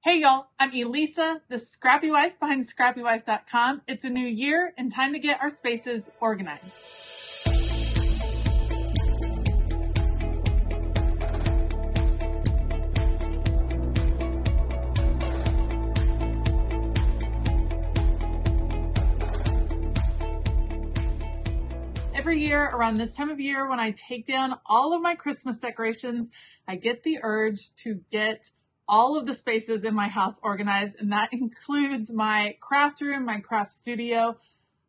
Hey y'all, I'm Elisa, the Scrappy Wife behind ScrappyWife.com. It's a new year and time to get our spaces organized. Every year around this time of year when I take down all of my Christmas decorations, I get the urge to get all of the spaces in my house organized, and that includes my craft room, my craft studio.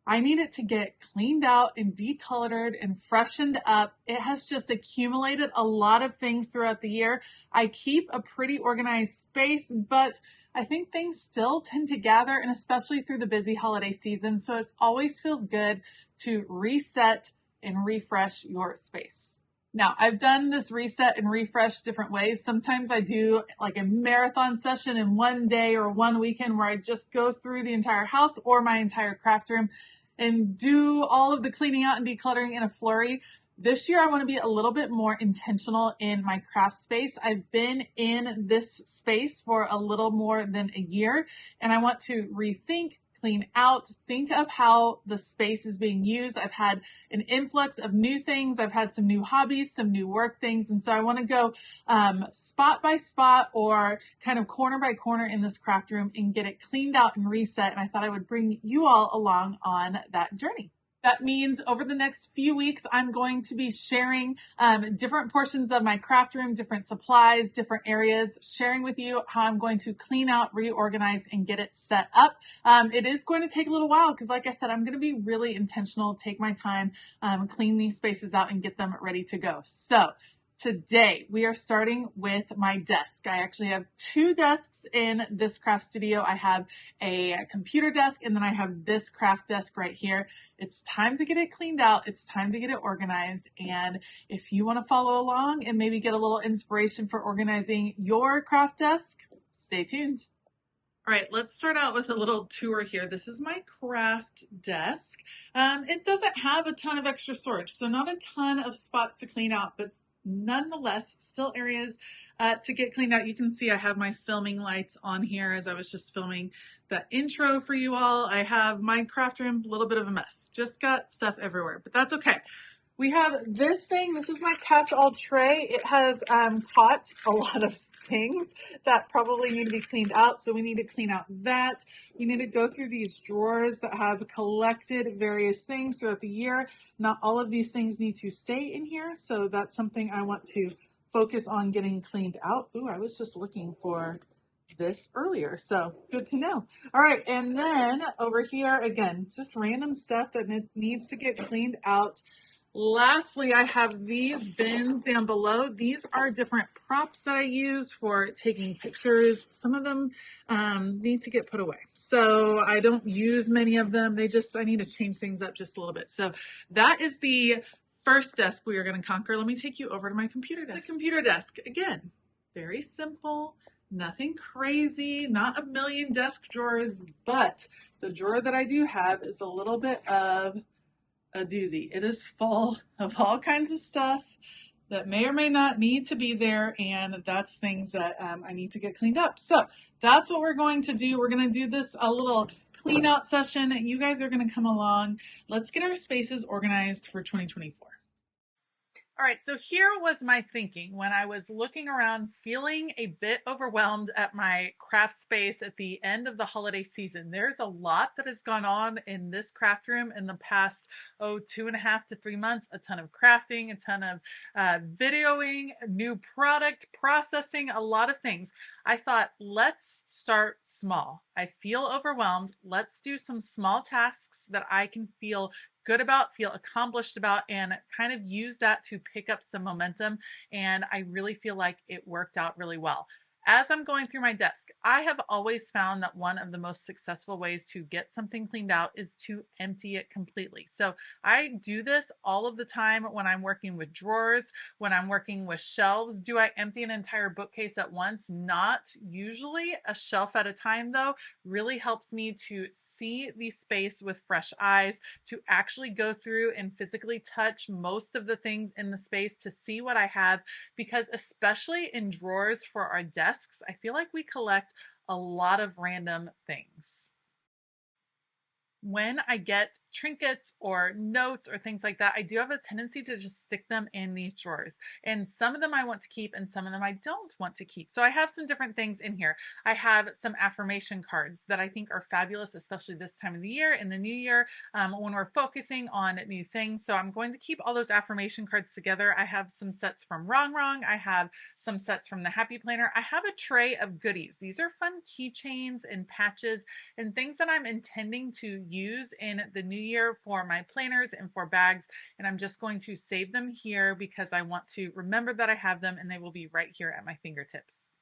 I need it to get cleaned out and decluttered and freshened up. It has just accumulated a lot of things throughout the year. I keep a pretty organized space, but I think things still tend to gather, and especially through the busy holiday season. So it always feels good to reset and refresh your space. Now, I've done this reset and refresh different ways. Sometimes I do like a marathon session in one day or one weekend where I just go through the entire house or my entire craft room and do all of the cleaning out and decluttering in a flurry. This year, I want to be a little bit more intentional in my craft space. I've been in this space for a little more than a year, and I want to rethink, clean out, think of how the space is being used. I've had an influx of new things. I've had some new hobbies, some new work things. And so I want to go spot by spot or kind of corner by corner in this craft room and get it cleaned out and reset. And I thought I would bring you all along on that journey. That means over the next few weeks, I'm going to be sharing different portions of my craft room, different supplies, different areas, sharing with you how I'm going to clean out, reorganize, and get it set up. It is going to take a little while because, like I said, I'm going to be really intentional, take my time, clean these spaces out, and get them ready to go. So today, we are starting with my desk. I actually have two desks in this craft studio. I have a computer desk, and then I have this craft desk right here. It's time to get it cleaned out. It's time to get it organized. And if you want to follow along and maybe get a little inspiration for organizing your craft desk, stay tuned. All right, let's start out with a little tour here. This is my craft desk. It doesn't have a ton of extra storage, so not a ton of spots to clean out, but nonetheless, still areas to get cleaned out. You can see I have my filming lights on here as I was just filming the intro for you all. I have my craft room, a little bit of a mess. Just got stuff everywhere, but that's okay. We have this thing. This is my catch-all tray. It has caught a lot of things that probably need to be cleaned out. So we need to clean out that. We need to go through these drawers that have collected various things throughout the year. Not all of these things need to stay in here. So that's something I want to focus on getting cleaned out. Ooh, I was just looking for this earlier, so good to know. All right, and then over here, again, just random stuff that needs to get cleaned out. Lastly, I have these bins down below. These are different props that I use for taking pictures. Some of them need to get put away. So I don't use many of them. I need to change things up just a little bit. So that is the first desk we are going to conquer. Let me take you over to my computer desk. The computer desk, again, very simple. Nothing crazy, not a million desk drawers, but the drawer that I do have is a little bit of a doozy. It is full of all kinds of stuff that may or may not need to be there, and that's things that I need to get cleaned up. So that's what we're going to do. We're going to do this a little clean out session. You guys are going to come along. Let's get our spaces organized for 2024. All right, so here was my thinking when I was looking around, feeling a bit overwhelmed at my craft space at the end of the holiday season. There's a lot that has gone on in this craft room in the past, 2.5 to 3 months. A ton of crafting, a ton of videoing, new product processing, a lot of things. I thought, let's start small. I feel overwhelmed. Let's do some small tasks that I can feel good about, feel accomplished about, and kind of use that to pick up some momentum. And I really feel like it worked out really well. As I'm going through my desk, I have always found that one of the most successful ways to get something cleaned out is to empty it completely. So I do this all of the time when I'm working with drawers, when I'm working with shelves. Do I empty an entire bookcase at once? Not usually. A shelf at a time, though, really helps me to see the space with fresh eyes, to actually go through and physically touch most of the things in the space to see what I have, because especially in drawers for our desk, desks, I feel like we collect a lot of random things. When I get trinkets or notes or things like that, I do have a tendency to just stick them in these drawers. And some of them I want to keep and some of them I don't want to keep. So I have some different things in here. I have some affirmation cards that I think are fabulous, especially this time of the year, in the new year, when we're focusing on new things. So I'm going to keep all those affirmation cards together. I have some sets from Wrong Wrong. I have some sets from the Happy Planner. I have a tray of goodies. These are fun keychains and patches and things that I'm intending to use in the new year for my planners and for bags. And I'm just going to save them here because I want to remember that I have them and they will be right here at my fingertips.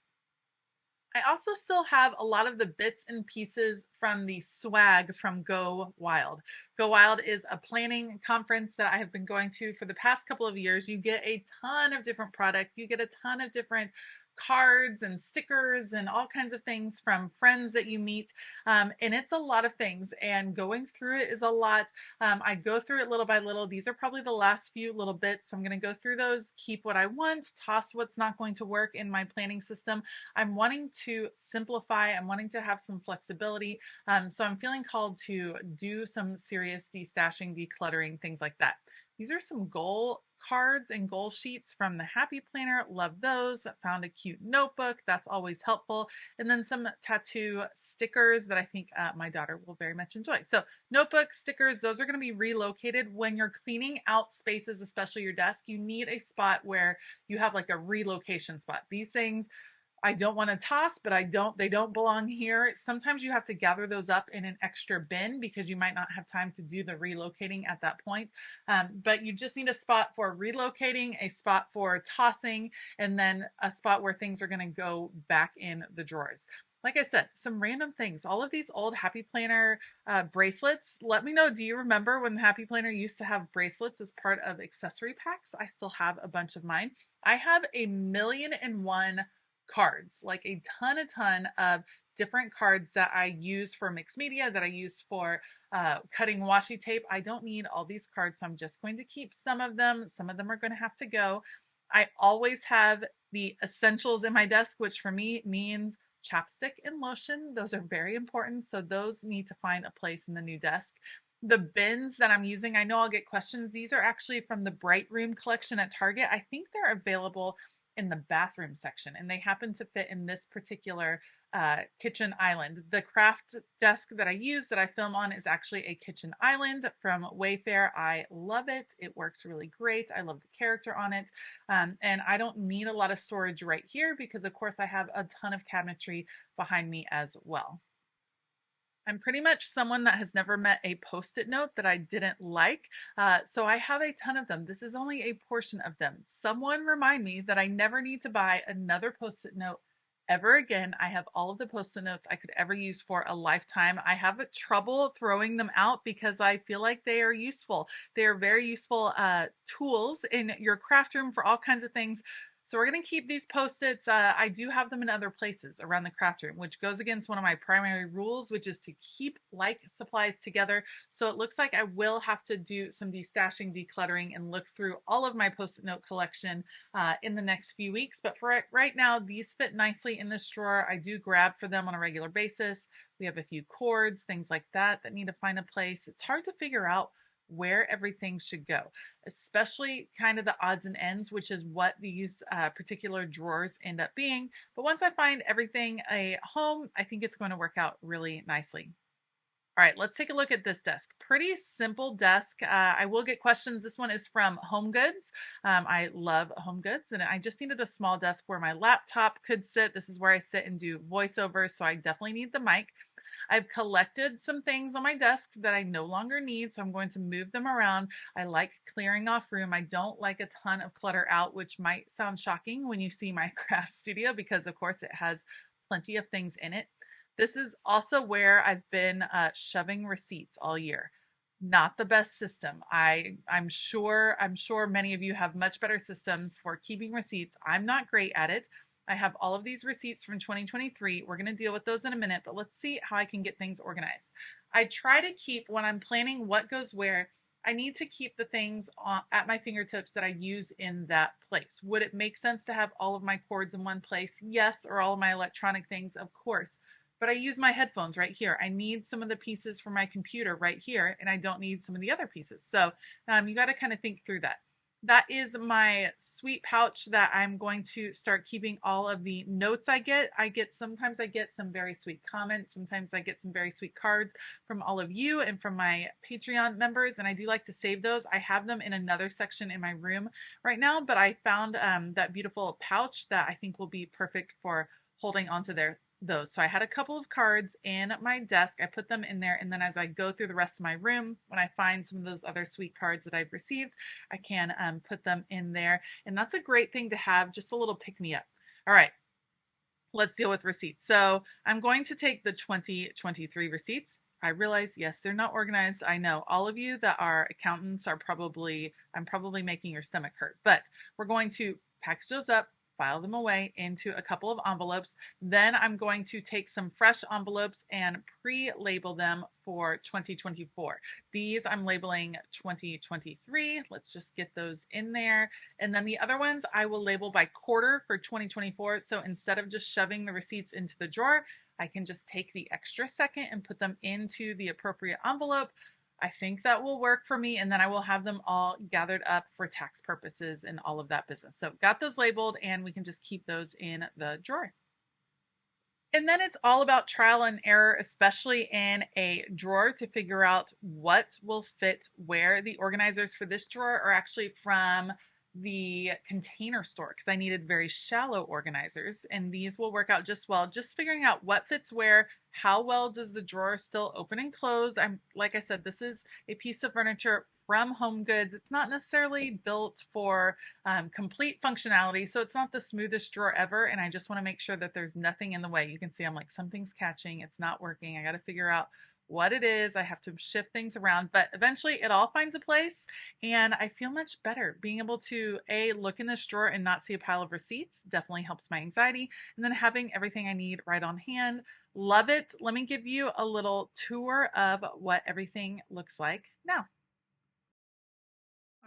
I also still have a lot of the bits and pieces from the swag from Go Wild. Go Wild is a planning conference that I have been going to for the past couple of years. You get a ton of different product. You get a ton of different cards and stickers and all kinds of things from friends that you meet. And it's a lot of things, and going through it is a lot. I go through it little by little. These are probably the last few little bits. So I'm going to go through those, keep what I want, toss what's not going to work in my planning system. I'm wanting to simplify. I'm wanting to have some flexibility. So I'm feeling called to do some serious destashing, decluttering, things like that. These are some goal cards and goal sheets from the Happy Planner. Love those. Found a cute notebook. That's always helpful. And then some tattoo stickers that I think my daughter will very much enjoy. So notebook, stickers, those are going to be relocated. When you're cleaning out spaces, especially your desk, you need a spot where you have like a relocation spot. These things I don't want to toss, but they don't belong here. Sometimes you have to gather those up in an extra bin because you might not have time to do the relocating at that point. But you just need a spot for relocating, a spot for tossing, and then a spot where things are going to go back in the drawers. Like I said, some random things. All of these old Happy Planner bracelets. Let me know, do you remember when the Happy Planner used to have bracelets as part of accessory packs? I still have a bunch of mine. I have 1,000,001 cards, like a ton of different cards that I use for mixed media, that I use for cutting washi tape. I don't need all these cards, so I'm just going to keep some of them. Some of them are going to have to go. I always have the essentials in my desk, which for me means chapstick and lotion. Those are very important, so those need to find a place in the new desk. The bins that I'm using, I know I'll get questions. These are actually from the Bright Room collection at Target. I think they're available in the bathroom section, and they happen to fit in this particular kitchen island. The craft desk that I use, that I film on, is actually a kitchen island from Wayfair. I love it. It works really great. I love the character on it. And I don't need a lot of storage right here because, of course, I have a ton of cabinetry behind me as well. I'm pretty much someone that has never met a Post-it note that I didn't like. So I have a ton of them. This is only a portion of them. Someone remind me that I never need to buy another Post-it note ever again. I have all of the Post-it notes I could ever use for a lifetime. I have trouble throwing them out because I feel like they are useful. They are very useful tools in your craft room for all kinds of things. So we're going to keep these Post-its. I do have them in other places around the craft room, which goes against one of my primary rules, which is to keep like supplies together. So it looks like I will have to do some destashing, decluttering, and look through all of my Post-it note collection in the next few weeks. But for right now, these fit nicely in this drawer. I do grab for them on a regular basis. We have a few cords, things like that need to find a place. It's hard to figure out where everything should go, especially kind of the odds and ends, which is what these particular drawers end up being. But once I find everything a home, I think it's going to work out really nicely. All right, let's take a look at this desk. Pretty simple desk. I will get questions. This one is from Home Goods. I love Home Goods, and I just needed a small desk where my laptop could sit. This is where I sit and do voiceovers, so I definitely need the mic. I've collected some things on my desk that I no longer need, so I'm going to move them around. I like clearing off room. I don't like a ton of clutter out, which might sound shocking when you see my craft studio because, of course, it has plenty of things in it. This is also where I've been shoving receipts all year. Not the best system. I'm sure many of you have much better systems for keeping receipts. I'm not great at it. I have all of these receipts from 2023. We're going to deal with those in a minute, but let's see how I can get things organized. I try to keep, when I'm planning what goes where, I need to keep the things at my fingertips that I use in that place. Would it make sense to have all of my cords in one place? Yes, or all of my electronic things, of course. But I use my headphones right here. I need some of the pieces for my computer right here, and I don't need some of the other pieces. So you got to kind of think through that. That is my sweet pouch that I'm going to start keeping all of the notes I get. Sometimes I get some very sweet comments. Sometimes I get some very sweet cards from all of you and from my Patreon members. And I do like to save those. I have them in another section in my room right now, but I found that beautiful pouch that I think will be perfect for holding onto those. So I had a couple of cards in my desk. I put them in there, and then as I go through the rest of my room, when I find some of those other sweet cards that I've received, I can put them in there. And that's a great thing to have, just a little pick-me-up. All right, let's deal with receipts. So I'm going to take the 2023 receipts. I realize, yes, they're not organized. I know all of you that are accountants are I'm probably making your stomach hurt, but we're going to package those up, file them away into a couple of envelopes. Then I'm going to take some fresh envelopes and pre-label them for 2024. These I'm labeling 2023. Let's just get those in there. And then the other ones I will label by quarter for 2024. So instead of just shoving the receipts into the drawer, I can just take the extra second and put them into the appropriate envelope. I think that will work for me, and then I will have them all gathered up for tax purposes and all of that business. So got those labeled, and we can just keep those in the drawer. And then it's all about trial and error, especially in a drawer, to figure out what will fit where. The organizers for this drawer are actually from the Container Store because I needed very shallow organizers, and these will work out just well. Just figuring out what fits where, how well does the drawer still open and close. Like I said, this is a piece of furniture from Home Goods. It's not necessarily built for complete functionality, so it's not the smoothest drawer ever, and I just want to make sure that there's nothing in the way. You can see I'm like, something's catching, it's not working. I got to figure out what it is. I have to shift things around, but eventually it all finds a place, and I feel much better. Being able to look in this drawer and not see a pile of receipts definitely helps my anxiety, and then having everything I need right on hand. Love it. Let me give you a little tour of what everything looks like now.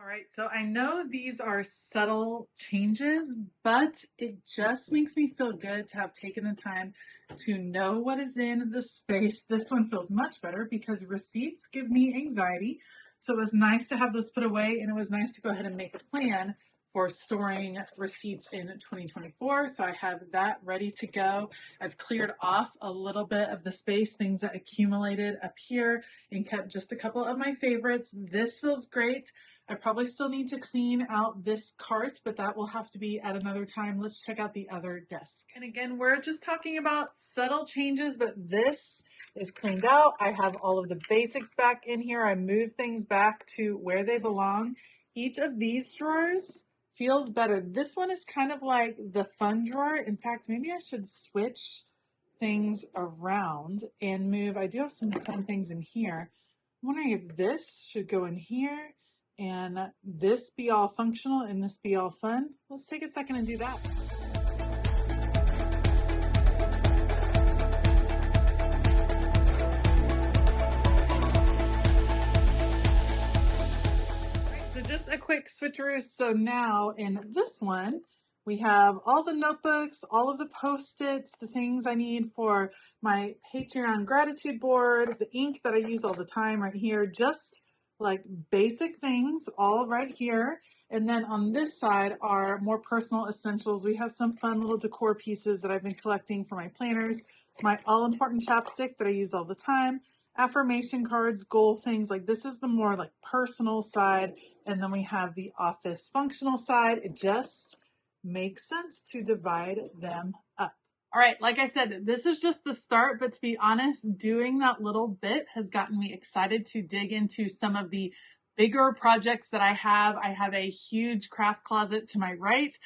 All right, so I know these are subtle changes, but it just makes me feel good to have taken the time to know what is in the space. This one feels much better because receipts give me anxiety. So it was nice to have those put away, and it was nice to go ahead and make a plan for storing receipts in 2024. So I have that ready to go. I've cleared off a little bit of the space, things that accumulated up here, and kept just a couple of my favorites. This feels great. I probably still need to clean out this cart, but that will have to be at another time. Let's check out the other desk. And again, we're just talking about subtle changes, but this is cleaned out. I have all of the basics back in here. I moved things back to where they belong. Each of these drawers feels better. This one is kind of like the fun drawer. In fact, maybe I should switch things around and move. I do have some fun things in here. I'm wondering if this should go in here and this be all functional and this be all fun. Let's take a second and do that. So just a quick switcheroo. So now in this one, we have all the notebooks, all of the Post-its, the things I need for my Patreon gratitude board, the ink that I use all the time right here, just like basic things all right here. And then on this side are more personal essentials. We have some fun little decor pieces that I've been collecting for my planners, my all-important chapstick that I use all the time, affirmation cards, goal things. Like this is the more like personal side. And then we have the office functional side. It just makes sense to divide them up. All right, like I said, this is just the start, but to be honest, doing that little bit has gotten me excited to dig into some of the bigger projects that I have. I have a huge craft closet to my right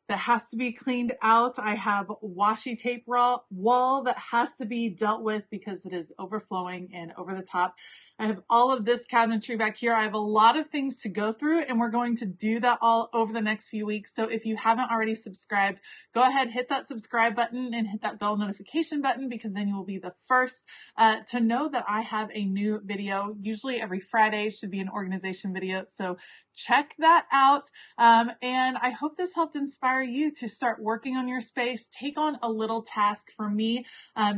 that has to be cleaned out. I have washi tape wall that has to be dealt with because it is overflowing and over the top. I have all of this cabinetry back here. I have a lot of things to go through, and we're going to do that all over the next few weeks. So if you haven't already subscribed, go ahead, hit that subscribe button and hit that bell notification button, because then you will be the first to know that I have a new video. Usually every Friday should be an organization video. So check that out. And I hope this helped inspire you to start working on your space. Take on a little task. For me,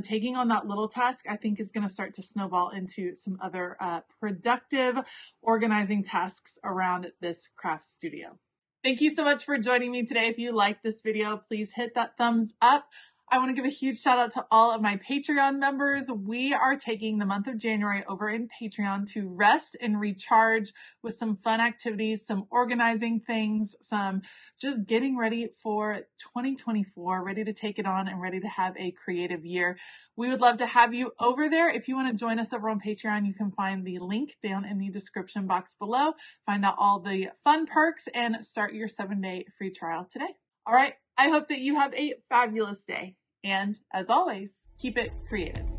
taking on that little task, I think, is going to start to snowball into some other productive organizing tasks around this craft studio. Thank you so much for joining me today. If you liked this video, please hit that thumbs up. I want to give a huge shout out to all of my Patreon members. We are taking the month of January over in Patreon to rest and recharge with some fun activities, some organizing things, some just getting ready for 2024, ready to take it on and ready to have a creative year. We would love to have you over there. If you want to join us over on Patreon, you can find the link down in the description box below. Find out all the fun perks and start your 7-day free trial today. All right. I hope that you have a fabulous day. And as always, keep it creative.